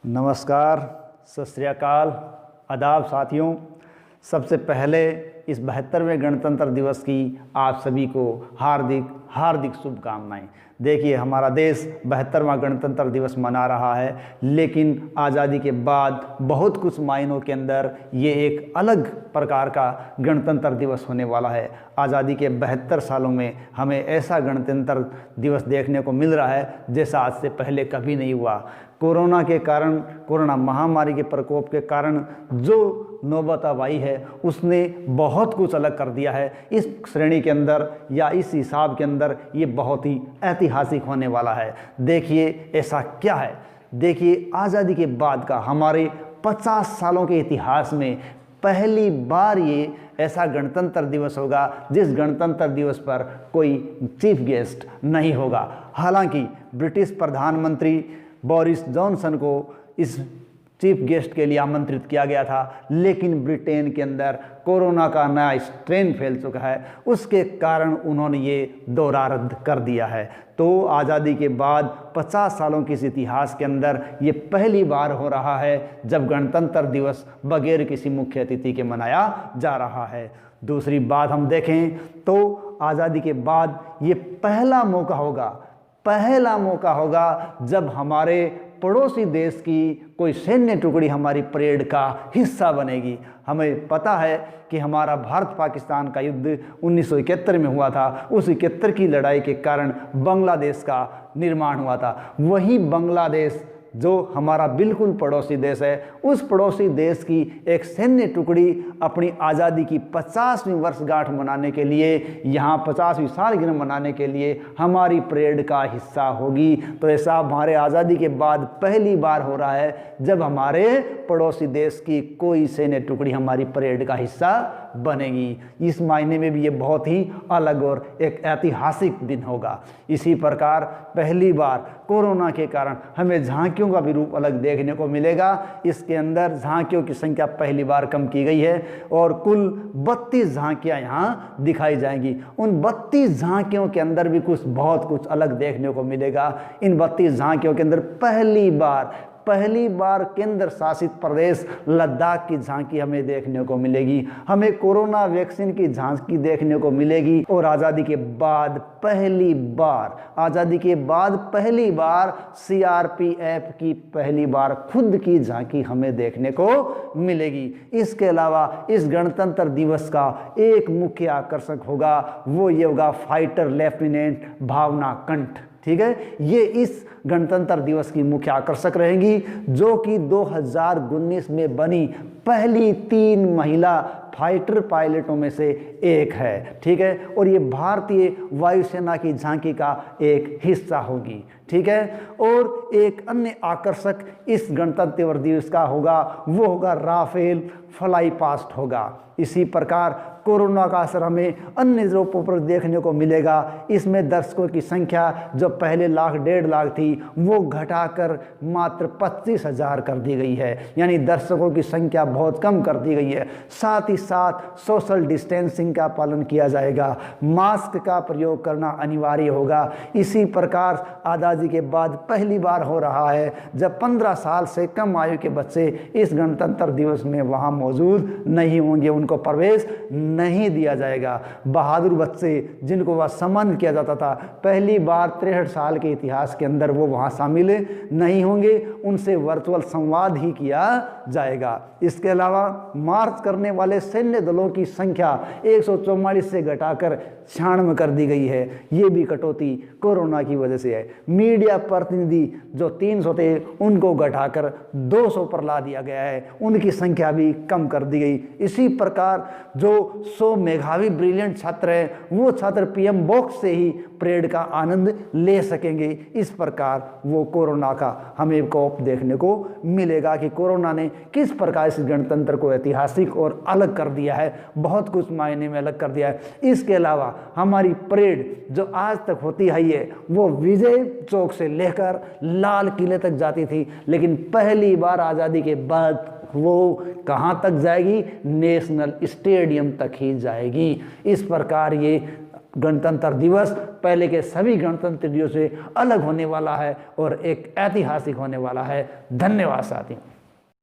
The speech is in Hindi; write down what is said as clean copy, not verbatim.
नमस्कार, सत श्री अकाल, आदाब साथियों। सबसे पहले इस 72वें गणतंत्र दिवस की आप सभी को हार्दिक हार्दिक शुभकामनाएं। देखिए, हमारा देश 72वां गणतंत्र दिवस मना रहा है, लेकिन आज़ादी के बाद बहुत कुछ मायनों के अंदर ये एक अलग प्रकार का गणतंत्र दिवस होने वाला है। आज़ादी के 72 सालों में हमें ऐसा गणतंत्र दिवस देखने को मिल रहा है जैसा आज से पहले कभी नहीं हुआ। कोरोना के कारण, कोरोना महामारी के प्रकोप के कारण जो नौबत अब आई है उसने बहुत कुछ अलग कर दिया है। इस श्रेणी के अंदर या इस हिसाब के अंदर ये बहुत ही ऐतिहासिक होने वाला है। देखिए ऐसा क्या है। देखिए, आज़ादी के बाद का हमारे 50 सालों के इतिहास में पहली बार ये ऐसा गणतंत्र दिवस होगा जिस गणतंत्र दिवस पर कोई चीफ गेस्ट नहीं होगा। हालांकि ब्रिटिश प्रधानमंत्री बोरिस जॉनसन को इस चीफ गेस्ट के लिए आमंत्रित किया गया था, लेकिन ब्रिटेन के अंदर कोरोना का नया स्ट्रेन फैल चुका है, उसके कारण उन्होंने ये दौरा रद्द कर दिया है। तो आज़ादी के बाद 50 सालों के इस इतिहास के अंदर ये पहली बार हो रहा है जब गणतंत्र दिवस बगैर किसी मुख्य अतिथि के मनाया जा रहा है। दूसरी बात हम देखें तो आज़ादी के बाद ये पहला मौका होगा जब हमारे पड़ोसी देश की कोई सैन्य टुकड़ी हमारी परेड का हिस्सा बनेगी। हमें पता है कि हमारा भारत पाकिस्तान का युद्ध 1971 में हुआ था। उस 71 की लड़ाई के कारण बांग्लादेश का निर्माण हुआ था। वही बांग्लादेश जो हमारा बिल्कुल पड़ोसी देश है, उस पड़ोसी देश की एक सैन्य टुकड़ी अपनी आज़ादी की 50वीं वर्षगांठ मनाने के लिए, यहाँ 50वीं सालगिरह मनाने के लिए हमारी परेड का हिस्सा होगी। तो ऐसा हमारे आज़ादी के बाद पहली बार हो रहा है जब हमारे पड़ोसी देश की कोई सैन्य टुकड़ी हमारी परेड का हिस्सा बनेगी। इस मायने में भी ये बहुत ही अलग और एक ऐतिहासिक दिन होगा। इसी प्रकार पहली बार कोरोना के कारण हमें झांकियों का भी रूप अलग देखने को मिलेगा। इसके अंदर झांकियों की संख्या पहली बार कम की गई है और कुल 32 झांकियां यहाँ दिखाई जाएंगी। उन 32 झांकियों के अंदर भी बहुत कुछ अलग देखने को मिलेगा। इन 32 झांकियों के अंदर पहली बार केंद्र शासित प्रदेश लद्दाख की झांकी हमें देखने को मिलेगी। हमें कोरोना वैक्सीन की झांकी देखने को मिलेगी और आज़ादी के बाद पहली बार सीआरपीएफ की पहली बार खुद की झांकी हमें देखने को मिलेगी। इसके अलावा इस गणतंत्र दिवस का एक मुख्य आकर्षक होगा, वो ये होगा फाइटर लेफ्टिनेंट भावना कंठ। ठीक है, ये इस गणतंत्र दिवस की मुख्य आकर्षक रहेंगी, जो कि 2019 में बनी पहली 3 महिला फाइटर पायलटों में से एक है। ठीक है, और ये भारतीय वायुसेना की झांकी का एक हिस्सा होगी। ठीक है, और एक अन्य आकर्षक इस गणतंत्र दिवस का होगा, वो होगा राफेल फ्लाई पास्ट होगा। इसी प्रकार कोरोना का असर हमें अन्य रूपों पर देखने को मिलेगा। इसमें दर्शकों की संख्या जो पहले 1.5 लाख थी वो घटाकर मात्र 25,000 कर दी गई है, यानी दर्शकों की संख्या बहुत कम कर दी गई है। साथ ही साथ सोशल डिस्टेंसिंग का पालन किया जाएगा, मास्क का प्रयोग करना अनिवार्य होगा। इसी प्रकार आज़ादी के बाद पहली बार हो रहा है जब 15 साल से कम आयु के बच्चे इस गणतंत्र दिवस में वहाँ मौजूद नहीं होंगे, उनको प्रवेश नहीं दिया जाएगा। बहादुर बच्चे जिनको वह सम्मान किया जाता था, पहली बार 63 साल के इतिहास के अंदर वो वहाँ शामिल नहीं होंगे, उनसे वर्चुअल संवाद ही किया जाएगा। इसके अलावा मार्च करने वाले सैन्य दलों की संख्या 144 से घटाकर 96 कर दी गई है। ये भी कटौती कोरोना की वजह से है। मीडिया प्रतिनिधि जो 300 थे उनको घटाकर 200 पर ला दिया गया है, उनकी संख्या भी कम कर दी गई। इसी प्रकार जो 100 मेधावी ब्रिलियंट छात्र हैं वो छात्र पीएम बॉक्स से ही परेड का आनंद ले सकेंगे। इस प्रकार वो कोरोना का हमें कोप देखने को मिलेगा कि कोरोना ने किस प्रकार इस गणतंत्र को ऐतिहासिक और अलग कर दिया है, बहुत कुछ मायने में अलग कर दिया है। इसके अलावा हमारी परेड जो आज तक होती है ये वो विजय चौक से लेकर लाल किले तक जाती थी, लेकिन पहली बार आज़ादी के बाद वो कहाँ तक जाएगी? नेशनल स्टेडियम तक ही जाएगी। इस प्रकार ये गणतंत्र दिवस पहले के सभी गणतंत्र दिवस से अलग होने वाला है और एक ऐतिहासिक होने वाला है। धन्यवाद साथियों।